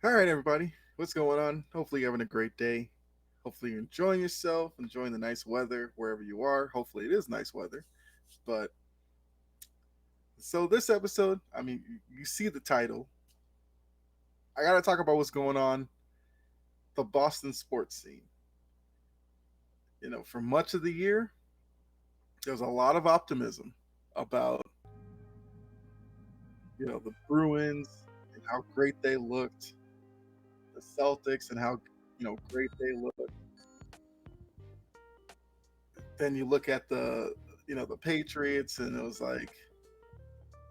All right, everybody. What's going on? Hopefully, you're having a great day. Hopefully, you're enjoying yourself, enjoying the nice weather wherever you are. Hopefully, it is nice weather. But so, this episode, you see the title. I got to talk about what's going on the Boston sports scene. For much of the year, there was a lot of optimism about, the Bruins and how great they looked, the Celtics and how, great they looked. Then you look at the Patriots, and it was like,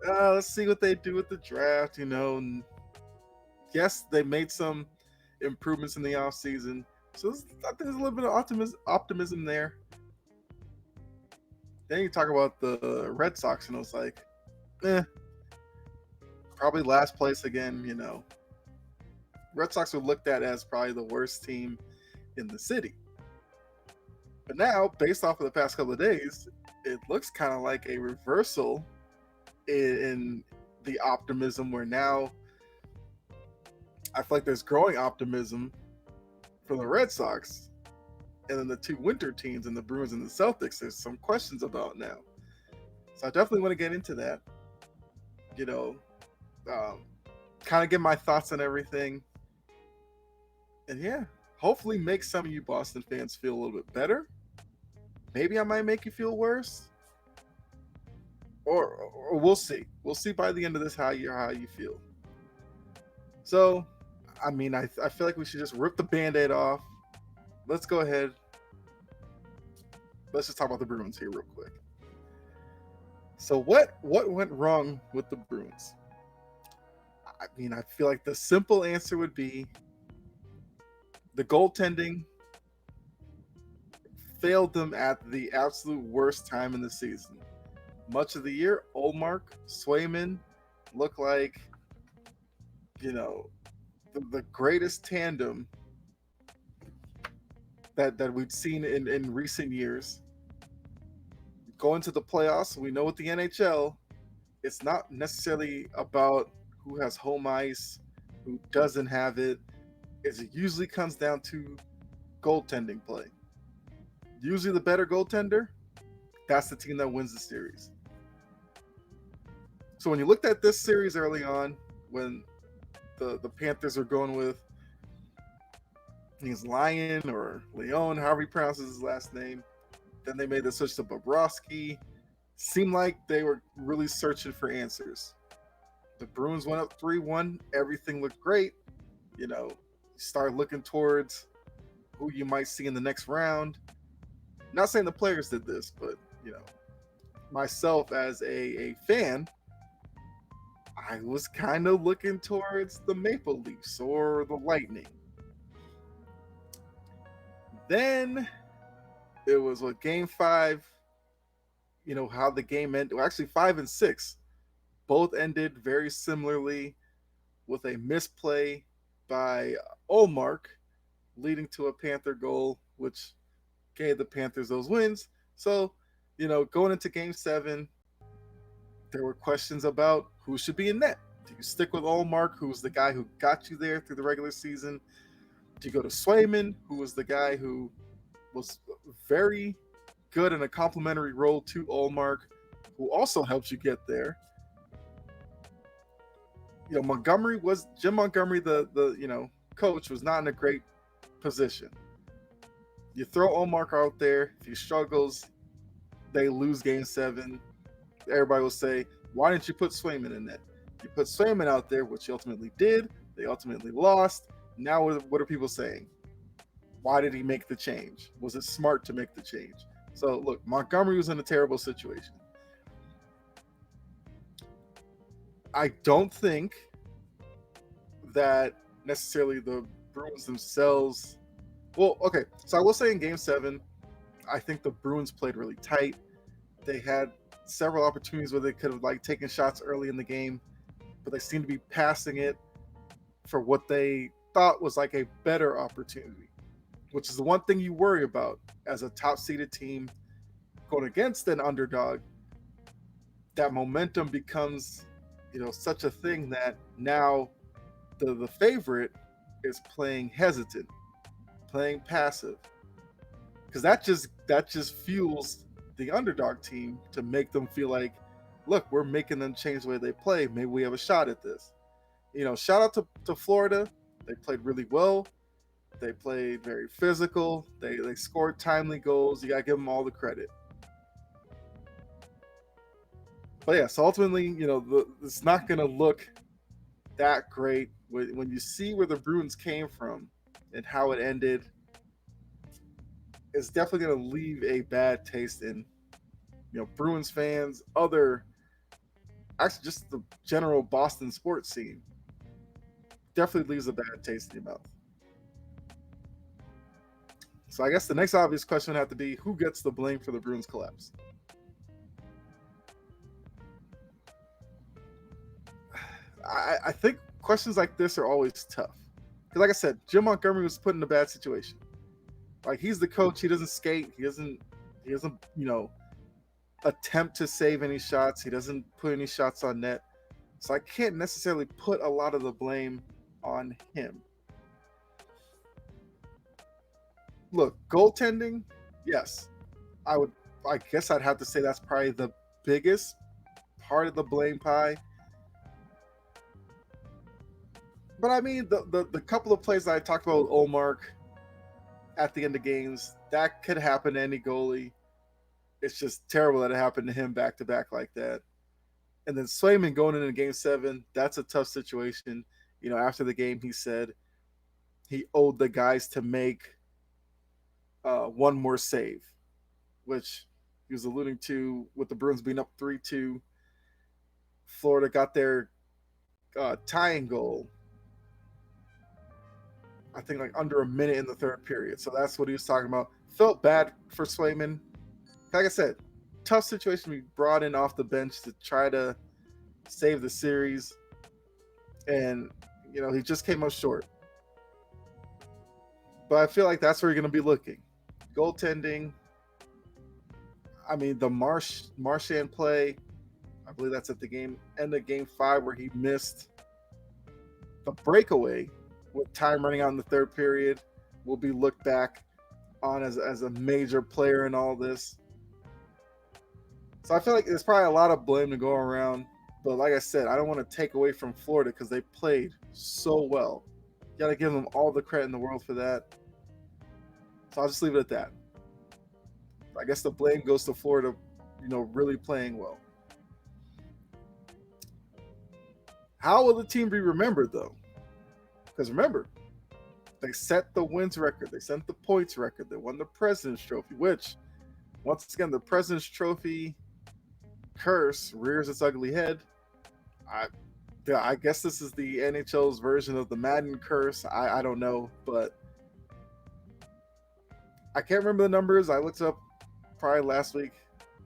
let's see what they do with the draft. And yes, they made some improvements in the offseason. So I think there's a little bit of optimism there. Then you talk about the Red Sox, and it was like, eh, probably last place again. Red Sox were looked at as probably the worst team in the city. But now, based off of the past couple of days, it looks kind of like a reversal in the optimism, where now I feel like there's growing optimism for the Red Sox, and then the two winter teams and the Bruins and the Celtics. There's some questions about now, so I definitely want to get into that. You know, um, kind of get my thoughts on everything, and yeah, hopefully make some of you Boston fans feel a little bit better. Maybe I might make you feel worse, or we'll see. We'll see by the end of this how you feel. So, I feel like we should just rip the Band-Aid off. Let's go ahead. Let's just talk about the Bruins here real quick. So what went wrong with the Bruins? I feel like the simple answer would be the goaltending failed them at the absolute worst time in the season. Much of the year, Olmark, Swayman look like, you know, the greatest tandem that we've seen in recent years. Going to the playoffs, we know with the NHL, it's not necessarily about who has home ice, who doesn't have it. It usually comes down to goaltending play. Usually, the better goaltender, that's the team that wins the series. So when you looked at this series early on, when the Panthers were going with he's Lion or Leon, however he pronounces his last name, then they made the switch to Bobrovsky. Seemed like they were really searching for answers. The Bruins went up 3-1. Everything looked great. You start looking towards who you might see in the next round. Not saying the players did this, but myself as a fan, I was kind of looking towards the Maple Leafs or the Lightning. Then it was what, game five, how the game ended. Well, actually, 5 and 6 both ended very similarly with a misplay by Olmark, leading to a Panther goal, which gave the Panthers those wins. So, going into game seven, there were questions about who should be in net. Do you stick with Olmark, who was the guy who got you there through the regular season? Do you go to Swayman, who was the guy who was very good in a complementary role to Olmark, who also helps you get there? Montgomery was Jim Montgomery, the coach, was not in a great position. You throw Olmark out there, if he struggles, they lose game seven. Everybody will say, why didn't you put Swayman in that? You put Swayman out there, which he ultimately did. They ultimately lost. Now what are people saying? Why did he make the change? Was it smart to make the change? So look, Montgomery was in a terrible situation. I don't think that necessarily the Bruins themselves. Well, okay. So I will say in game seven, I think the Bruins played really tight. They had several opportunities where they could have taken shots early in the game, but they seemed to be passing it for what they thought was a better opportunity, which is the one thing you worry about as a top seeded team going against an underdog. That momentum becomes, such a thing that now the favorite is playing hesitant, playing passive, because that just fuels the underdog team to make them feel like, look, we're making them change the way they play. Maybe we have a shot at this. Shout out to Florida. They played really well. They played very physical. They scored timely goals. You gotta give them all the credit. But yeah, so ultimately, it's not gonna look that great when you see where the Bruins came from and how it ended. It's definitely gonna leave a bad taste in Bruins fans, other actually just the general Boston sports scene. Definitely leaves a bad taste in your mouth. So I guess the next obvious question would have to be, who gets the blame for the Bruins collapse? I think questions like this are always tough. Because like I said, Jim Montgomery was put in a bad situation. Like, he's the coach, he doesn't skate, he doesn't attempt to save any shots, he doesn't put any shots on net. So I can't necessarily put a lot of the blame on him. Look, goaltending, yes. I guess I'd have to say that's probably the biggest part of the blame pie. But I mean, the couple of plays that I talked about with Olmark at the end of games, that could happen to any goalie. It's just terrible that it happened to him back to back like that. And then Swayman going into game 7, that's a tough situation. After the game, he said he owed the guys to make one more save, which he was alluding to with the Bruins being up 3-2. Florida got their tying goal, I think, like under a minute in the third period. So that's what he was talking about. Felt bad for Swayman. Like I said, tough situation to be brought in off the bench to try to save the series. And, he just came up short. But I feel like that's where you're going to be looking. Goaltending. I mean, the Marchand play, I believe that's at the end of game 5 where he missed the breakaway with time running out in the third period, will be looked back on as a major player in all this. So I feel like there's probably a lot of blame to go around. But like I said, I don't want to take away from Florida because they played so well. You got to give them all the credit in the world for that. So I'll just leave it at that. I guess the blame goes to Florida, really playing well. How will the team be remembered, though? Because remember, they set the wins record, they set the points record, they won the President's Trophy, which, once again, the President's Trophy curse rears its ugly head. I guess this is the NHL's version of the Madden curse. I don't know, but I can't remember the numbers. I looked it up probably last week,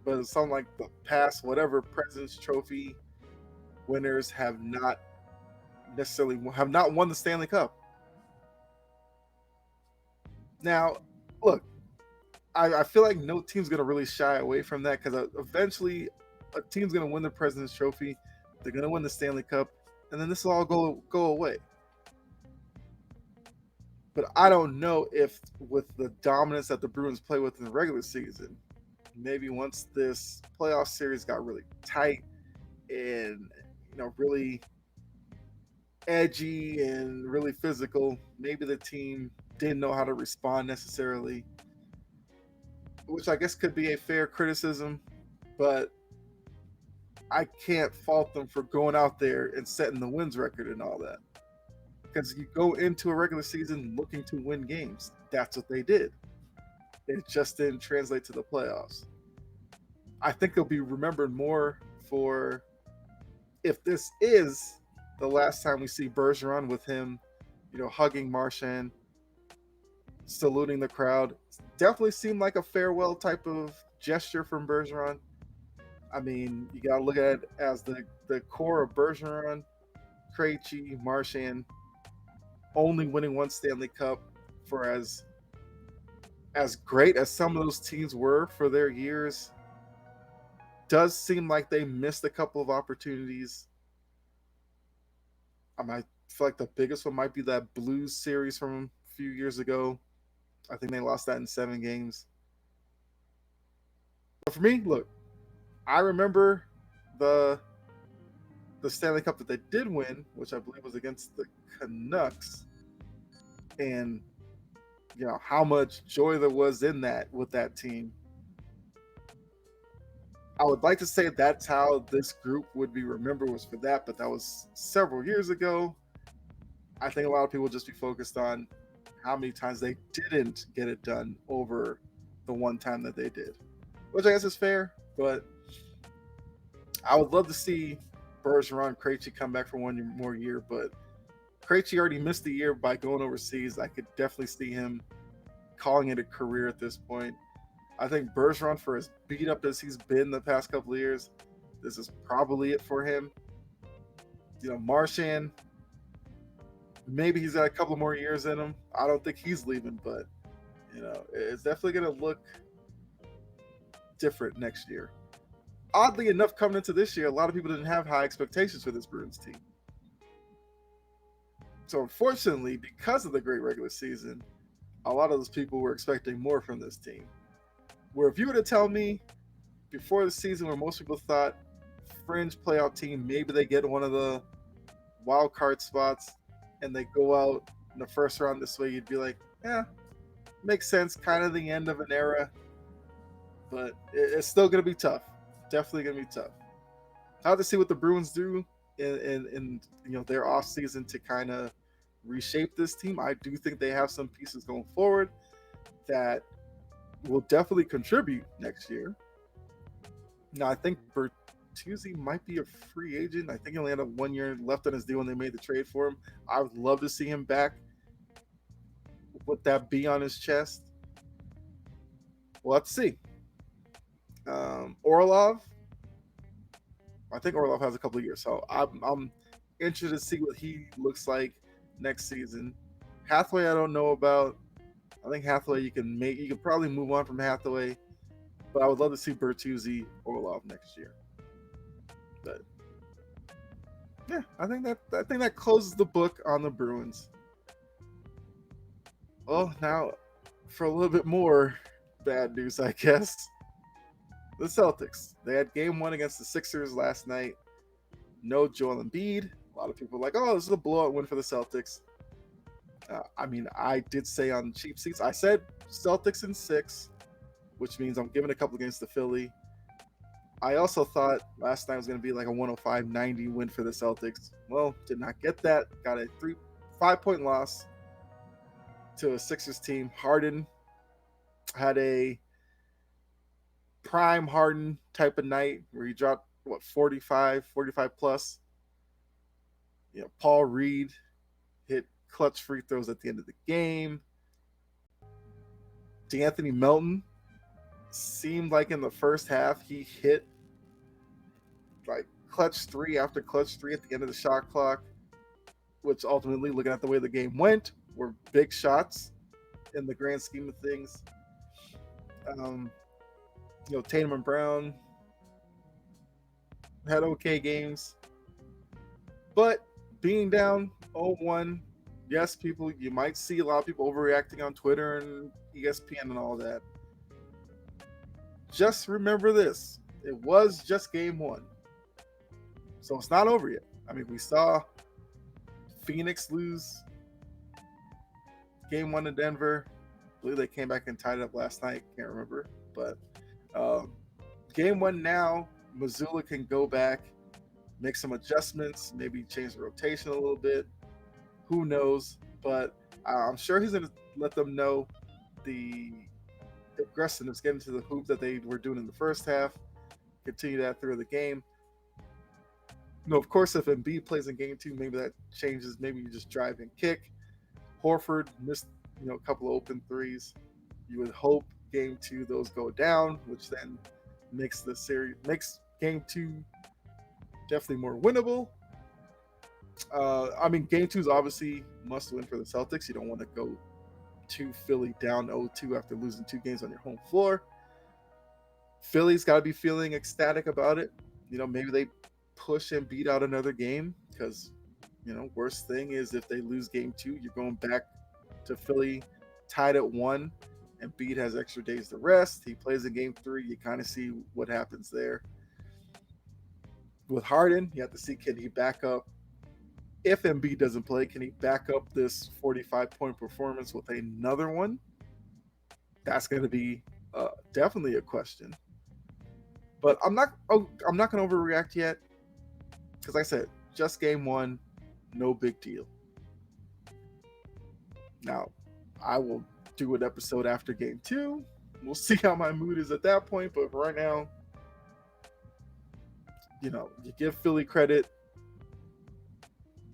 but it's something like the past whatever President's Trophy winners have not won the Stanley Cup. Now, look, I feel like no team's going to really shy away from that because eventually a team's going to win the President's Trophy. They're going to win the Stanley Cup, and then this will all go away. But I don't know if with the dominance that the Bruins play with in the regular season, maybe once this playoff series got really tight and really edgy and really physical, maybe the team didn't know how to respond necessarily, which I guess could be a fair criticism, but I can't fault them for going out there and setting the wins record and all that. Because you go into a regular season looking to win games. That's what they did. It just didn't translate to the playoffs. I think they'll be remembered more for if this is the last time we see Bergeron with him, hugging Marchand, saluting the crowd. Definitely seemed like a farewell type of gesture from Bergeron. I mean, you got to look at it as the core of Bergeron, Krejci, Marchand, only winning one Stanley Cup for as great as some of those teams were for their years. Does seem like they missed a couple of opportunities. feel like the biggest one might be that Blues series from a few years ago. I think they lost that in 7 games. But for me, look, I remember the the Stanley Cup that they did win, which I believe was against the Canucks, and how much joy there was in that with that team. I would like to say that's how this group would be remembered, was for that, but that was several years ago. I think a lot of people just be focused on how many times they didn't get it done over the one time that they did, which I guess is fair. But I would love to see Bergeron, Krejci come back for one more year. But Krejci already missed the year by going overseas. I could definitely see him calling it a career at this point. I think Bergeron, for as beat up as he's been the past couple of years, this is probably it for him. Marchand, maybe he's got a couple more years in him. I don't think he's leaving, but it's definitely going to look different next year. Oddly enough, coming into this year, a lot of people didn't have high expectations for this Bruins team. So unfortunately, because of the great regular season, a lot of those people were expecting more from this team. Where if you were to tell me before the season, where most people thought fringe playoff team, maybe they get one of the wild card spots and they go out in the first round this way, you'd be like, yeah, makes sense, kind of the end of an era. But it's still going to be tough. Definitely going to be tough. I'll have to see what the Bruins do in their off season to kind of reshape this team. I do think they have some pieces going forward that will definitely contribute next year. Now, I think Bertuzzi might be a free agent. I think he only had 1 year left on his deal when they made the trade for him. I would love to see him back with that B on his chest. We'll have to see. Orlov, I think Orlov has a couple of years, so I'm interested to see what he looks like next season. Hathaway, I don't know about. I think Hathaway, you can probably move on from Hathaway, but I would love to see Bertuzzi, Orlov next year. But yeah, I think that closes the book on the Bruins. Well, now for a little bit more bad news, I guess. The Celtics. They had game 1 against the Sixers last night. No Joel Embiid. A lot of people were like, oh, this is a blowout win for the Celtics. I did say on cheap seats, I said Celtics in 6, which means I'm giving a couple against the Philly. I also thought last night was going to be like a 105-90 win for the Celtics. Well, did not get that. Got a 5-point loss to a Sixers team. Harden had a prime Harden type of night where he dropped 45 plus. Paul Reed hit clutch free throws at the end of the game. D'Anthony Melton seemed like in the first half he hit like clutch 3 after clutch 3 at the end of the shot clock, which ultimately, looking at the way the game went, were big shots in the grand scheme of things. Tatum and Brown had okay games, but being down 0-1, yes, people, you might see a lot of people overreacting on Twitter and ESPN and all that. Just remember this: it was just game 1, so it's not over yet. We saw Phoenix lose game 1 in Denver. I believe they came back and tied it up last night. Can't remember, but game 1 now, Missoula can go back, make some adjustments, maybe change the rotation a little bit. Who knows? But I'm sure he's going to let them know the aggressiveness, getting to the hoop that they were doing in the first half, continue that through the game. Of course, if Embiid plays in game 2, maybe that changes. Maybe you just drive and kick. Horford missed a couple of open threes. You would hope game 2 those go down, which then makes game 2 definitely more winnable. Game 2 is obviously must win for the Celtics. You don't want to go to Philly down 0-2 after losing 2 games on your home floor. Philly's got to be feeling ecstatic about it. Maybe they push and beat out another game, because Worst thing is if they lose game two, you're going back to Philly tied at 1, and Embiid has extra days to rest. He plays in game three. You kind of see what happens there. With Harden, you have to see, can he back up? If Embiid doesn't play, can he back up this 45-point performance with another one? That's going to be definitely a question. But I'm not going to overreact yet, because like I said, just game one, no big deal. Now, I will do an episode after game two. We'll see how my mood is at that point. But right now, you give Philly credit.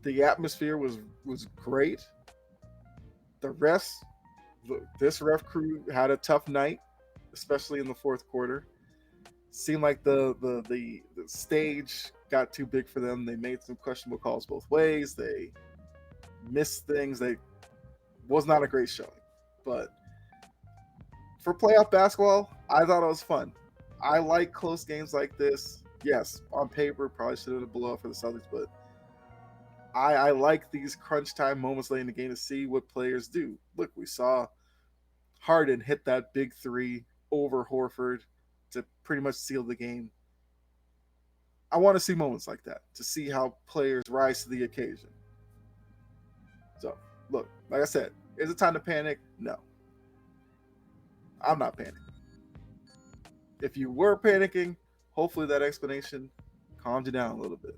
The atmosphere was great. The rest, this ref crew had a tough night, especially in the fourth quarter. Seemed like the stage got too big for them. They made some questionable calls both ways. They missed things. They was not a great showing. But for playoff basketball, I thought it was fun. I like close games like this. Yes, on paper, probably should have been a blowout for the Celtics, but I like these crunch time moments late in the game to see what players do. Look, we saw Harden hit that big three over Horford to pretty much seal the game. I want to see moments like that to see how players rise to the occasion. So, look, like I said, is it time to panic? No. I'm not panicking. If you were panicking, hopefully that explanation calmed you down a little bit.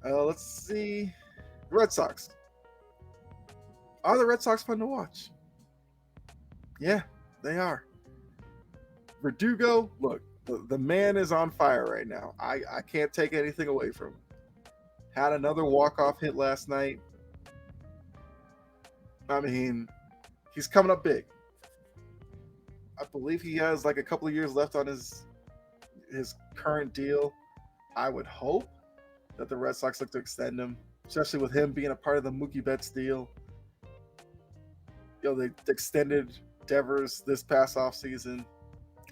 Let's see. Red Sox. Are the Red Sox fun to watch? Yeah, they are. Verdugo, look, the man is on fire right now. I can't take anything away from him. Had another walk-off hit last night. I mean, he's coming up big. I believe he has like a couple of years left on his current deal. I would hope that the Red Sox look to extend him, especially with him being a part of the Mookie Betts deal. They extended Devers this past offseason.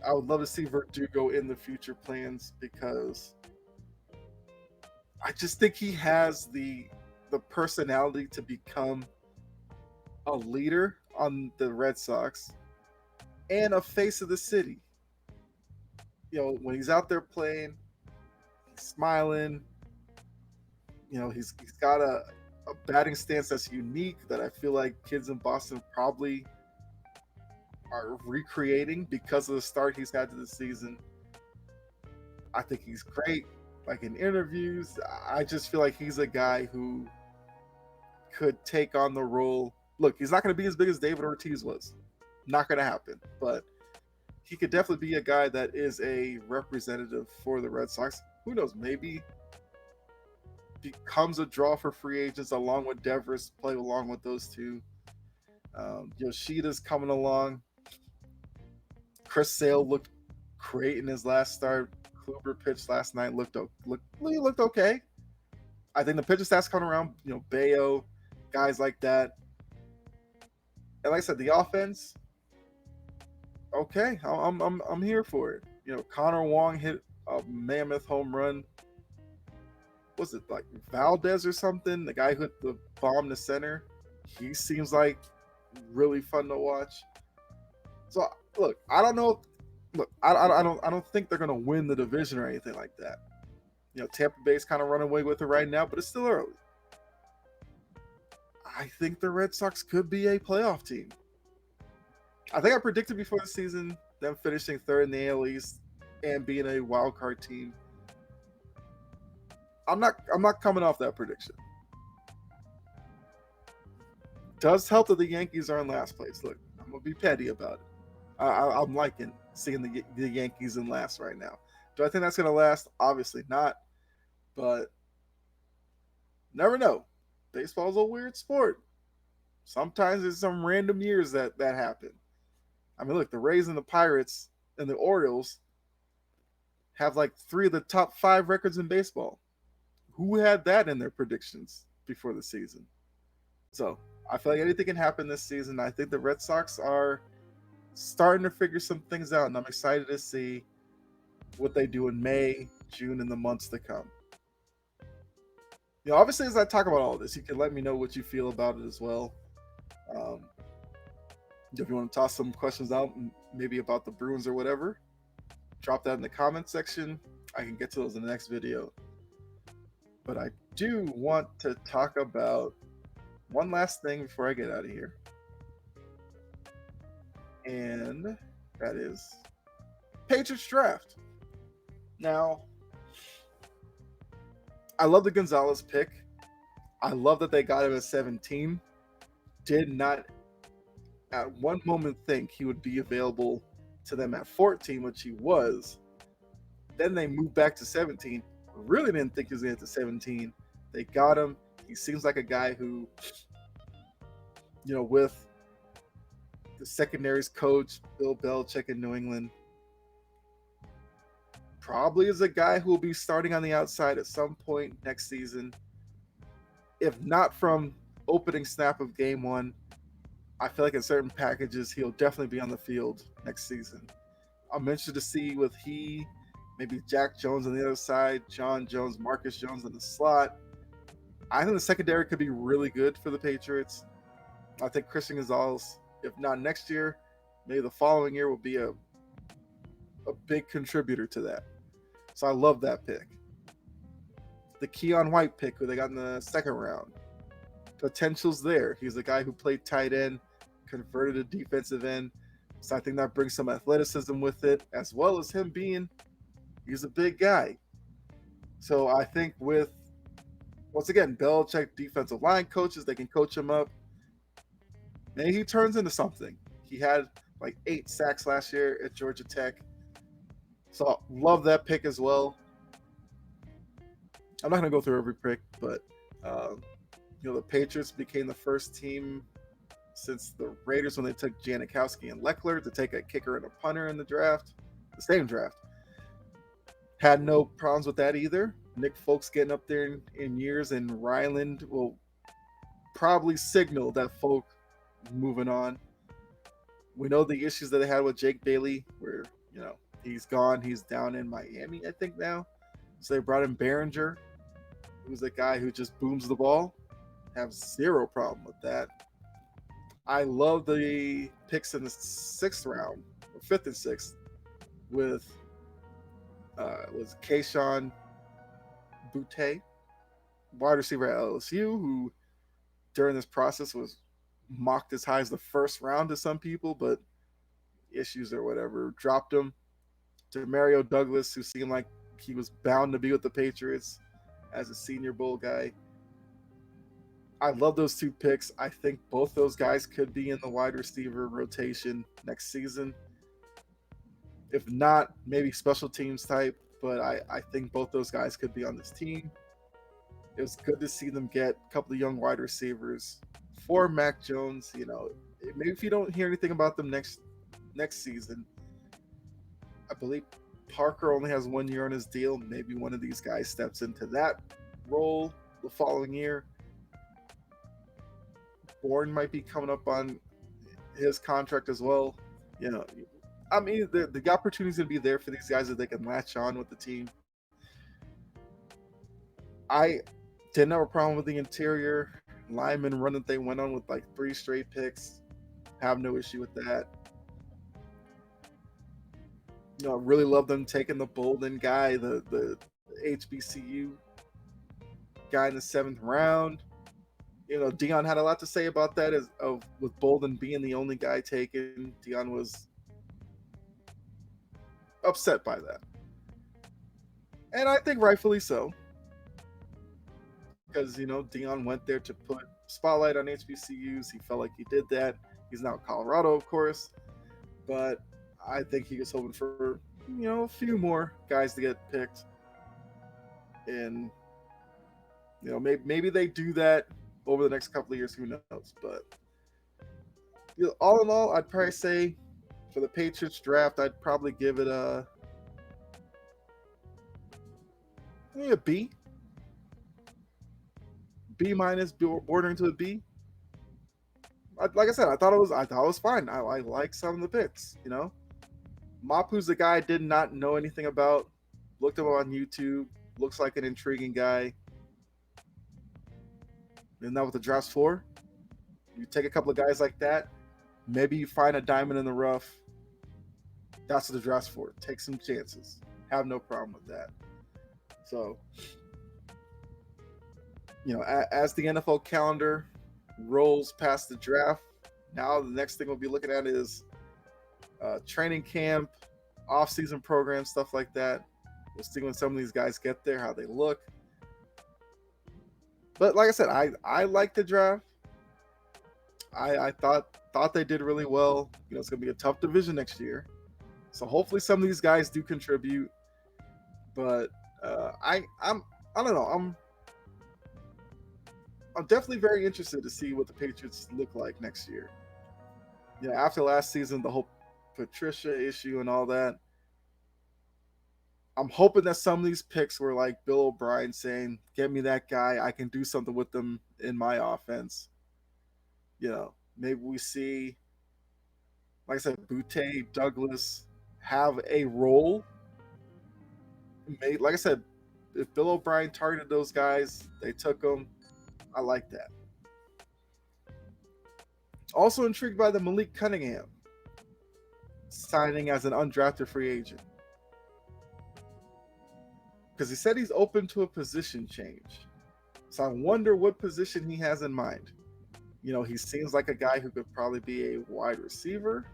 I would love to see Verdugo in the future plans because I just think he has the personality to become a leader on the Red Sox and a face of the city. When he's out there playing, he's smiling. He's got a batting stance that's unique that I feel like kids in Boston probably are recreating because of the start he's had to the season. I think he's great. Like in interviews, I just feel like he's a guy who could take on the role. Look, he's not going to be as big as David Ortiz was. Not going to happen. But he could definitely be a guy that is a representative for the Red Sox. Who knows? Maybe becomes a draw for free agents along with Devers, play along with those two. Yoshida's coming along. Chris Sale looked great in his last start. Kluber pitched last night, looked okay. I think the pitcher stats coming around, Bayo, guys like that. And like I said, the offense, okay, I'm here for it. Connor Wong hit a mammoth home run. Was it like Valdez or something? The guy who hit the bomb to center. He seems like really fun to watch. So look, I don't know. Look, I don't think they're gonna win the division or anything like that. Tampa Bay's kind of running away with it right now, but it's still early. I think the Red Sox could be a playoff team. I think I predicted before the season them finishing third in the AL East and being a wild card team. I'm not coming off that prediction. Does help that the Yankees are in last place. Look, I'm gonna be petty about it. I'm liking seeing the Yankees in last right now. Do I think that's gonna last? Obviously not. But never know. Baseball's a weird sport. Sometimes there's some random years that happen. I mean, look, the Rays and the Pirates and the Orioles have like 3 of the top 5 records in baseball. Who had that in their predictions before the season? So I feel like anything can happen this season. I think the Red Sox are starting to figure some things out, and I'm excited to see what they do in May, June, and the months to come. Obviously, as I talk about all this, you can let me know what you feel about it as well. Um, if you want to toss some questions out, maybe about the Bruins or whatever, drop that in the comment section. I can get to those in the next video. But I do want to talk about one last thing before I get out of here. And that is Patriots draft. Now, I love the Gonzalez pick. I love that they got him at 17. Did not at one moment think he would be available to them at 14, which he was. Then they moved back to 17. Really didn't think he was going to get to 17. They got him. He seems like a guy who, with the secondaries coach, Bill Belichick in New England, probably is a guy who will be starting on the outside at some point next season. If not from opening snap of game one, I feel like in certain packages, he'll definitely be on the field next season. I'm interested to see with maybe Jack Jones on the other side, John Jones, Marcus Jones in the slot. I think the secondary could be really good for the Patriots. I think Christian Gonzalez, if not next year, maybe the following year, will be a big contributor to that. So I love that pick. The Keon White pick, who they got in the second round, potential's there. He's a guy who played tight end, converted to defensive end. So I think that brings some athleticism with it, as well as him he's a big guy. So I think once again, Belichick defensive line coaches, they can coach him up. Maybe he turns into something. He had like 8 sacks last year at Georgia Tech. So love that pick as well. I'm not going to go through every pick, but the Patriots became the first team since the Raiders when they took Janikowski and Leckler to take a kicker and a punter in the draft, the same draft. Had no problems with that either. Nick Folk's getting up there in years, and Ryland will probably signal that Folk moving on. We know the issues that they had with Jake Bailey, where he's gone. He's down in Miami, I think now. So they brought in Behringer, who's a guy who just booms the ball. Have zero problem with that. I love the picks in the 6th round, or 5th and 6th, with was Keyshawn Butte, wide receiver at LSU, who during this process was mocked as high as the 1st round to some people, but issues or whatever dropped him. To Mario Douglas, who seemed like he was bound to be with the Patriots as a Senior Bowl guy. I love those 2 picks. I think both those guys could be in the wide receiver rotation next season. If not, maybe special teams type, but I think both those guys could be on this team. It was good to see them get a couple of young wide receivers for Mac Jones. Maybe if you don't hear anything about them next season, I believe Parker only has 1 year on his deal. Maybe one of these guys steps into that role the following year. Bourne might be coming up on his contract as well. I mean, the opportunity's going to be there for these guys that they can latch on with the team. I didn't have a problem with the interior lineman run that they went on with like 3 straight picks. Have no issue with that. I really love them taking the Bolden guy, the HBCU guy in the 7th round. Dion had a lot to say about that with Bolden being the only guy taken. Dion was upset by that. And I think rightfully so. Because, Dion went there to put spotlight on HBCUs. He felt like he did that. He's now in Colorado, of course. But I think he was hoping for, a few more guys to get picked. And, maybe they do that over the next couple of years. Who knows? But all in all, I'd probably say for the Patriots draft, I'd probably give it a B. B minus, bordering to a B. Like I said, I thought it was fine. I like some of the picks. Mapu's the guy I did not know anything about. Looked him up on YouTube. Looks like an intriguing guy. Isn't that what the draft's for? You take a couple of guys like that, maybe you find a diamond in the rough. That's what the draft's for. Take some chances. Have no problem with that. So, as the NFL calendar rolls past the draft, now the next thing we'll be looking at is training camp, off-season programs, stuff like that. We'll see when some of these guys get there, how they look. But like I said, I like the draft. I thought they did really well. It's going to be a tough division next year, so hopefully some of these guys do contribute. But I don't know. I'm definitely very interested to see what the Patriots look like next year. After last season, the whole Patricia issue and all that, I'm hoping that some of these picks were like Bill O'Brien saying, "Get me that guy. I can do something with them in my offense." Maybe we see, like I said, Boutte, Douglas have a role. Like I said, if Bill O'Brien targeted those guys, they took them. I like that. Also intrigued by the Malik Cunningham signing as an undrafted free agent. Because he said he's open to a position change. So I wonder what position he has in mind. He seems like a guy who could probably be a wide receiver.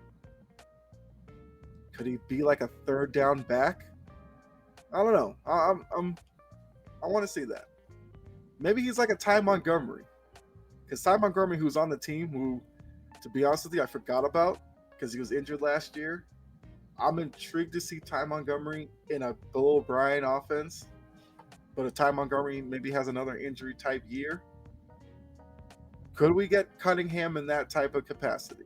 Could he be like a third down back? I don't know. I want to see that. Maybe he's like a Ty Montgomery. Because Ty Montgomery, who's on the team, who, to be honest with you, I forgot about because he was injured last year. I'm intrigued to see Ty Montgomery in a Bill O'Brien offense. But if Ty Montgomery maybe has another injury type year, could we get Cunningham in that type of capacity?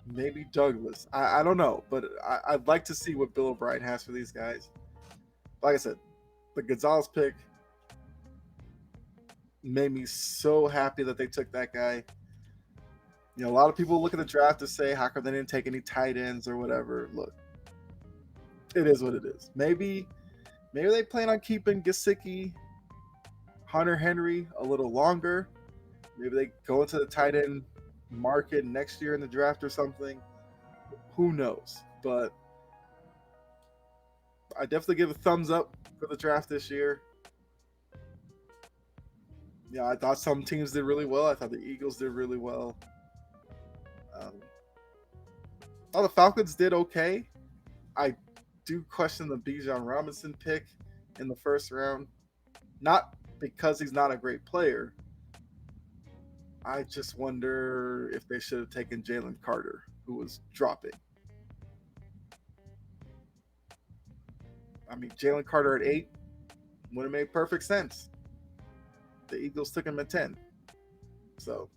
Maybe Douglas. I don't know, but I'd like to see what Bill O'Brien has for these guys. Like I said, the Gonzalez pick made me so happy that they took that guy. A lot of people look at the draft to say, how come they didn't take any tight ends or whatever? Look, it is what it is. Maybe they plan on keeping Gesicki, Hunter Henry a little longer. Maybe they go into the tight end market next year in the draft or something. Who knows? But I definitely give a thumbs up for the draft this year. I thought some teams did really well. I thought the Eagles did really well. The Falcons did okay. I do question the Bijan Robinson pick in the first round. Not because he's not a great player. I just wonder if they should have taken Jalen Carter, who was dropping. I mean, Jalen Carter at 8 would have made perfect sense. The Eagles took him at 10. So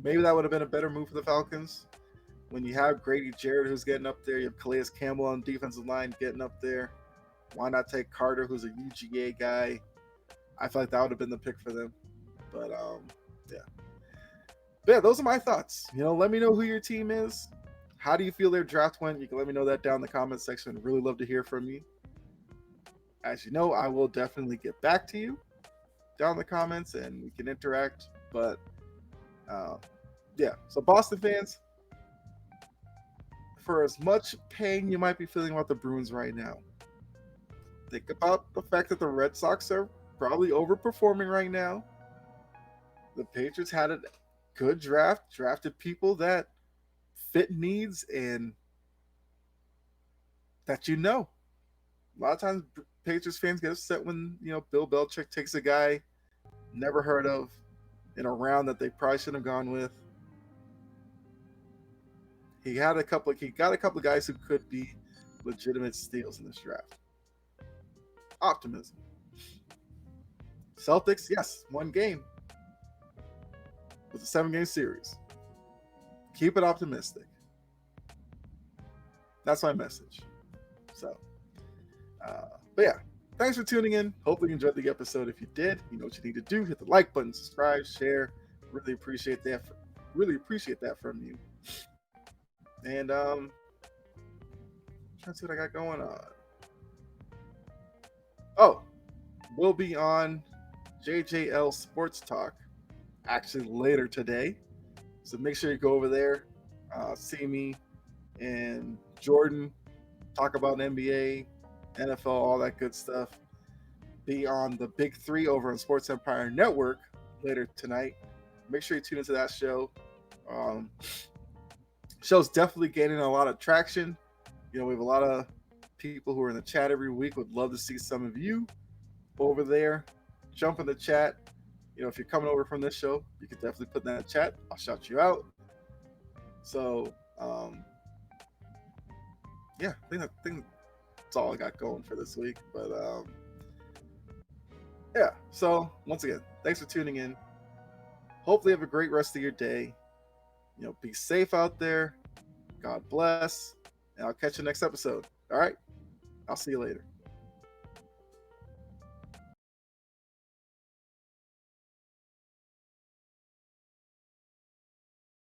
maybe that would have been a better move for the Falcons. When you have Grady Jarrett who's getting up there, you have Calais Campbell on the defensive line getting up there. Why not take Carter, who's a UGA guy? I feel like that would have been the pick for them. But yeah. But yeah, those are my thoughts. Let me know who your team is. How do you feel their draft went? You can let me know that down in the comment section. I'd really love to hear from you. As you know, I will definitely get back to you down in the comments and we can interact. But yeah, so Boston fans, for as much pain you might be feeling about the Bruins right now, think about the fact that the Red Sox are probably overperforming right now. The Patriots had a good draft, drafted people that fit needs and that a lot of times Patriots fans get upset when Bill Belichick takes a guy never heard of in a round that they probably shouldn't have gone with. He got a couple of guys who could be legitimate steals in this draft. Optimism. Celtics, yes, 1 game. With a 7-game series. Keep it optimistic. That's my message. So, but yeah, thanks for tuning in. Hopefully you enjoyed the episode. If you did, you know what you need to do. Hit the like button, subscribe, share. Really appreciate that. From you. And trying to see what I got going on. Oh, we'll be on JJL Sports Talk actually later today. So make sure you go over there, see me and Jordan talk about NBA, NFL, all that good stuff. Be on the Big Three over on Sports Empire Network later tonight. Make sure you tune into that show. Um, Show's definitely gaining a lot of traction. You know, we have a lot of people who are in the chat every week. Would love to see some of you over there. Jump in the chat. You know, if you're coming over from this show, you can definitely put in that chat. I'll shout you out. So, yeah, I think that's all I got going for this week. But yeah, so once again, thanks for tuning in. Hopefully, have a great rest of your day. You know, be safe out there. God bless. And I'll catch you next episode. All right. I'll see you later.